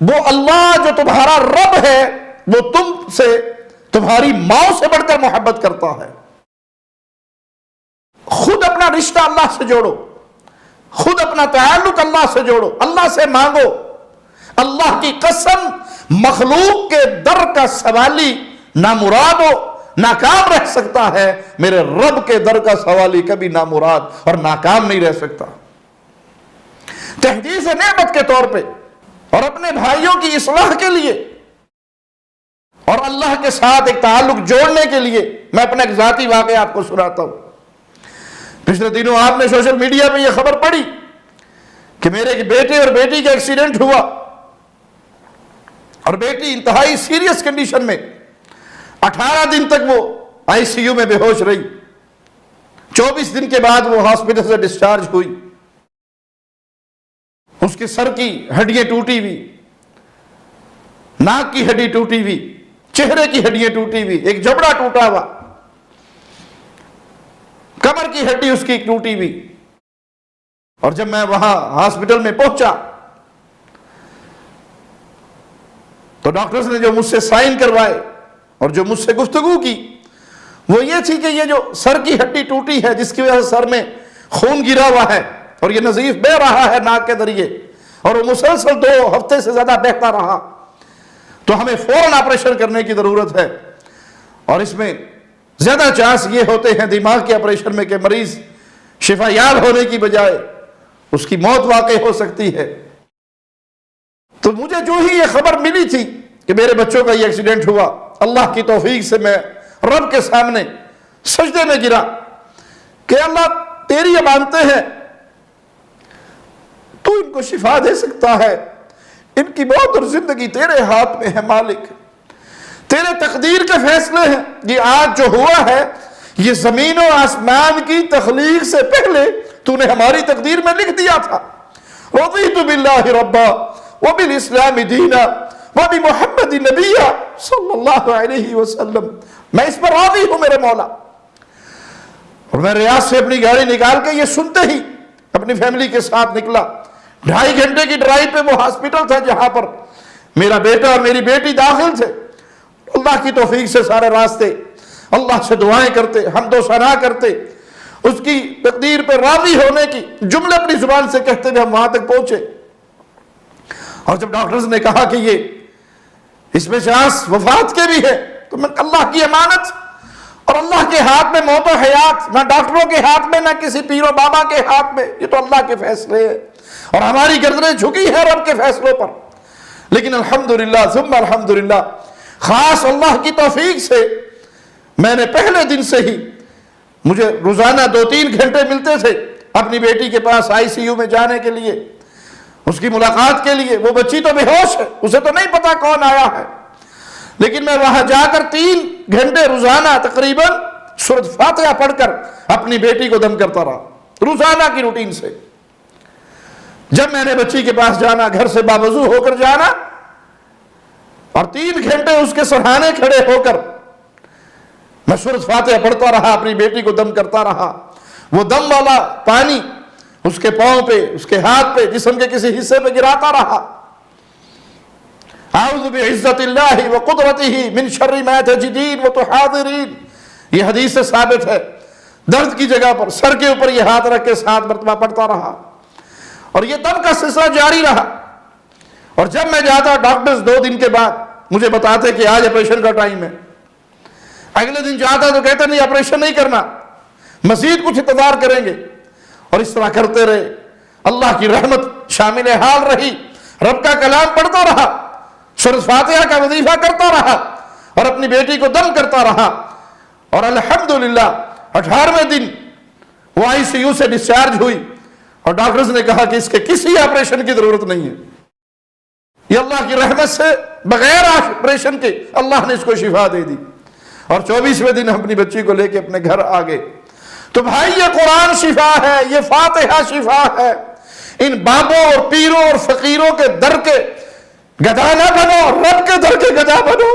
وہ اللہ جو تمہارا رب ہے وہ تم سے، تمہاری ماں سے بڑھ کر محبت کرتا ہے۔ خود اپنا رشتہ اللہ سے جوڑو، خود اپنا تعلق اللہ سے جوڑو، اللہ سے مانگو۔ اللہ کی قسم، مخلوق کے در کا سوالی نامراد و ناکام رہ سکتا ہے، میرے رب کے در کا سوالی کبھی نامراد اور ناکام نہیں رہ سکتا۔ تحدیث نعمت کے طور پہ اور اپنے بھائیوں کی اصلاح کے لیے اور اللہ کے ساتھ ایک تعلق جوڑنے کے لیے میں اپنا ایک ذاتی واقعہ آپ کو سناتا ہوں۔ پچھلے دنوں آپ نے سوشل میڈیا پہ یہ خبر پڑھی کہ میرے بیٹے اور بیٹی کا ایکسیڈنٹ ہوا اور بیٹی انتہائی سیریس کنڈیشن میں 18 دن تک وہ آئی سی یو میں بے ہوش رہی۔ 24 دن کے بعد وہ ہاسپٹل سے ڈسچارج ہوئی۔ اس کے سر کی ہڈیاں ٹوٹی ہوئی، ناک کی ہڈی ٹوٹی ہوئی، چہرے کی ہڈیاں ٹوٹی ہوئی، ایک جبڑا ٹوٹا ہوا، کمر کی ہڈی اس کی ٹوٹی ہوئی۔ اور جب میں وہاں ہاسپٹل میں پہنچا تو ڈاکٹرز نے جو مجھ سے سائن کروائے اور جو مجھ سے گفتگو کی وہ یہ تھی کہ یہ جو سر کی ہڈی ٹوٹی ہے، جس کی وجہ سے سر میں خون گرا ہوا ہے اور یہ نزیف بہ رہا ہے ناک کے ذریعے اور وہ مسلسل 2 ہفتے سے زیادہ بہتا رہا، تو ہمیں فوراً آپریشن کرنے کی ضرورت ہے۔ اور اس میں زیادہ چانس یہ ہوتے ہیں دماغ کے آپریشن میں کہ مریض شفا یاب ہونے کی بجائے اس کی موت واقع ہو سکتی ہے۔ تو مجھے جو ہی یہ خبر ملی تھی کہ میرے بچوں کا یہ ایکسیڈنٹ ہوا، اللہ کی توفیق سے میں رب کے سامنے سجدے میں گرا کہ اللہ تیری امانتیں ہیں، تو ان کو شفا دے سکتا ہے، ان کی موت اور زندگی تیرے ہاتھ میں ہے مالک، تیرے تقدیر کے فیصلے ہیں۔ یہ آج جو ہوا ہے یہ زمین و آسمان کی تخلیق سے پہلے تو نے ہماری تقدیر میں لکھ دیا تھا۔ رضیت باللہ ربا وبالاسلام دینا وبمحمد نبیا صلی اللہ علیہ وسلم، میں اس پر راضی ہوں میرے مولا۔ اور میں ریاض سے اپنی گاڑی نکال کے یہ سنتے ہی اپنی فیملی کے ساتھ نکلا۔ 2.5 گھنٹے کی ڈرائیو پہ وہ ہاسپٹل تھا جہاں پر میرا بیٹا اور میری بیٹی داخل تھے۔ اللہ کی توفیق سے سارے راستے اللہ سے دعائیں کرتے، حمد و ثنا کرتے، اس کی تقدیر پہ راضی ہونے کی جملے اپنی زبان سے کہتے ہوئے ہم وہاں تک پہنچے۔ اور جب ڈاکٹرز نے کہا کہ یہ اس میں چانس وفات کے بھی ہے، تو میں اللہ کی امانت اور اللہ کے ہاتھ میں موت و حیات، نہ ڈاکٹروں کے ہاتھ میں نہ کسی پیر و بابا کے ہاتھ میں، یہ تو اللہ کے فیصلے ہیں اور ہماری گردنیں جھکی ہیں رب کے فیصلوں پر۔ لیکن الحمدللہ ثم الحمدللہ، خاص اللہ کی توفیق سے میں نے پہلے دن سے ہی، مجھے روزانہ 2-3 گھنٹے ملتے تھے اپنی بیٹی کے پاس آئی سی یو میں جانے کے لیے، اس کی ملاقات کے لیے۔ وہ بچی تو بے ہوش ہے، اسے تو نہیں پتا کون آیا ہے، لیکن میں وہاں جا کر 3 گھنٹے روزانہ تقریباً سورۃ فاتحہ پڑھ کر اپنی بیٹی کو دم کرتا رہا، روزانہ کی روٹین سے۔ جب میں نے بچی کے پاس جانا، گھر سے باوضو ہو کر جانا اور 3 گھنٹے اس کے سرہانے کھڑے ہو کر میں سورۃ فاتحہ پڑھتا رہا، اپنی بیٹی کو دم کرتا رہا۔ وہ دم والا پانی اس کے پاؤں پہ، اس کے ہاتھ پہ، جسم کے کسی حصے پہ گراتا رہا۔ اعوذ بعزت اللہ وقدرتہ من شر ما تجدین وتحاذرین، یہ حدیث سے ثابت ہے۔ درد کی جگہ پر سر کے اوپر یہ ہاتھ رکھ کے 7 مرتبہ پڑھتا رہا اور یہ دم کا سلسلہ جاری رہا۔ اور جب میں جاتا، ڈاکٹرز 2 دن کے بعد مجھے بتاتے کہ آج آپریشن کا ٹائم ہے۔ اگلے دن جاتا تو کہتے نہیں آپریشن نہیں کرنا، مزید کچھ انتظار کریں گے، اور اس طرح کرتے رہے۔ اللہ کی رحمت شامل حال رہی، رب کا کلام پڑھتا رہا، سورۃ فاتحہ کا وظیفہ کرتا رہا اور اپنی بیٹی کو دم کرتا رہا، اور الحمدللہ 18ویں دن وہ آئی سی یو سے ڈسچارج ہوئی اور ڈاکٹرز نے کہا کہ اس کے کسی آپریشن کی ضرورت نہیں ہے۔ یہ اللہ کی رحمت سے بغیر آپریشن کے اللہ نے اس کو شفا دے دی، اور 24ویں دن اپنی بچی کو لے کے اپنے گھر آ گئے۔ تو بھائی یہ قرآن شفا ہے، یہ فاتحہ شفا ہے۔ ان بابوں اور پیروں اور فقیروں کے در کے گدھا نہ بنو، رب کے در کے گدھا بنو۔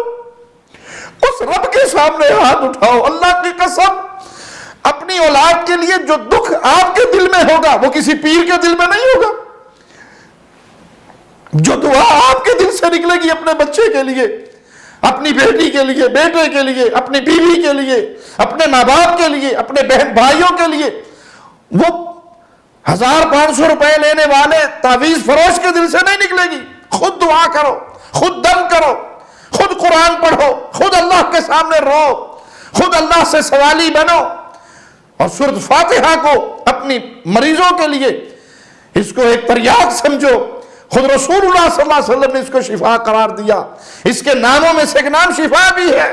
اس رب کے سامنے ہاتھ اٹھاؤ۔ اللہ کی قسم، اپنی اولاد کے لیے جو دکھ آپ کے دل میں ہوگا وہ کسی پیر کے دل میں نہیں ہوگا، جو دعا آپ کے دل سے نکلے گی اپنے بچے کے لیے، اپنی بیٹی کے لیے، بیٹے کے لیے، اپنی بیوی کے لیے، اپنے ماں باپ کے لیے، اپنے بہن بھائیوں کے لیے، وہ 1500 روپے لینے والے تعویذ فروش کے دل سے نہیں نکلے گی۔ خود دعا کرو، خود دم کرو، خود قرآن پڑھو، خود اللہ کے سامنے رو، خود اللہ سے سوالی بنو، اور سورۃ فاتحہ کو اپنی مریضوں کے لیے اس کو ایک تریاق سمجھو۔ خود رسول اللہ صلی اللہ علیہ وسلم نے اس کو شفا قرار دیا۔ اس کے ناموں میں سے ایک نام شفا بھی ہے،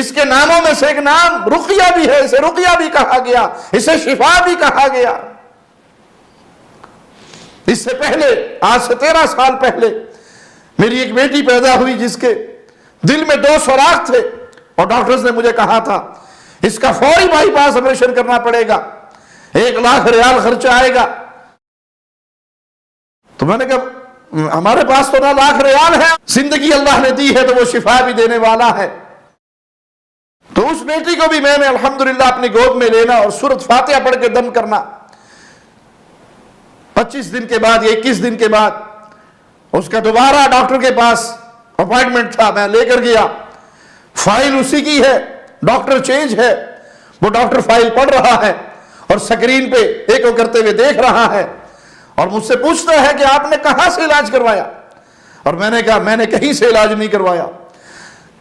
اس کے ناموں میں سے ایک نام رقیہ بھی ہے، اسے رقیہ بھی کہا گیا، اسے شفا بھی کہا گیا۔ اس سے پہلے، آج سے 13 سال پہلے، میری ایک بیٹی پیدا ہوئی جس کے دل میں 2 سوراخ تھے، اور ڈاکٹرز نے مجھے کہا تھا اس کا فوری بائی پاس آپریشن کرنا پڑے گا، 1 لاکھ ریال خرچہ آئے گا۔ تو میں نے کہا ہمارے پاس تو 9 لاکھ ریال ہے، زندگی اللہ نے دی ہے تو وہ شفا بھی دینے والا ہے۔ تو اس بیٹی کو بھی میں نے الحمدللہ اپنی گود میں لینا اور سورۃ فاتحہ پڑھ کے دم کرنا۔ 25 دن کے بعد یا 21 دن کے بعد اس کا دوبارہ ڈاکٹر کے پاس اپائنٹمنٹ تھا، میں لے کر گیا۔ فائل اسی کی ہے، ڈاکٹر چینج ہے، وہ ڈاکٹر فائل پڑھ رہا ہے اور سکرین پہ ایکو کرتے ہوئے دیکھ رہا ہے، اور مجھ سے پوچھتا ہے کہ آپ نے کہاں سے علاج کروایا؟ اور میں نے کہا میں نے کہیں سے علاج نہیں کروایا۔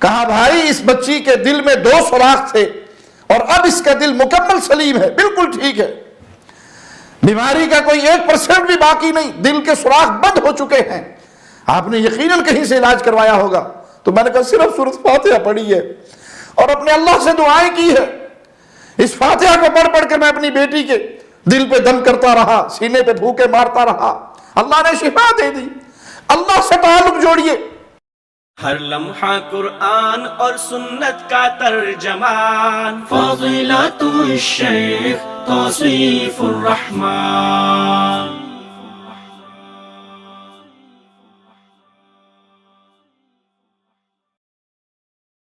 کہا بھائی اس بچی کے دل میں 2 سوراخ تھے اور اب اس کا دل مکمل سلیم ہے، بالکل ٹھیک ہے، بیماری کا کوئی 1% بھی باقی نہیں، دل کے سوراخ بند ہو چکے ہیں، آپ نے یقیناً کہیں سے علاج کروایا ہوگا۔ تو میں نے کہا صرف سورۃ فاتحہ پڑھی ہے اور اپنے اللہ سے دعائیں کی ہے۔ اس فاتحہ کو پڑھ پڑھ کے میں اپنی بیٹی کے دل پہ دم کرتا رہا، سینے پہ پھونکے مارتا رہا، اللہ نے شفا دے دی۔ اللہ سے تعلق جوڑیے۔ ہر لمحہ قرآن اور سنت کا ترجمان، فضیلت الشیخ توصیف الرحمان۔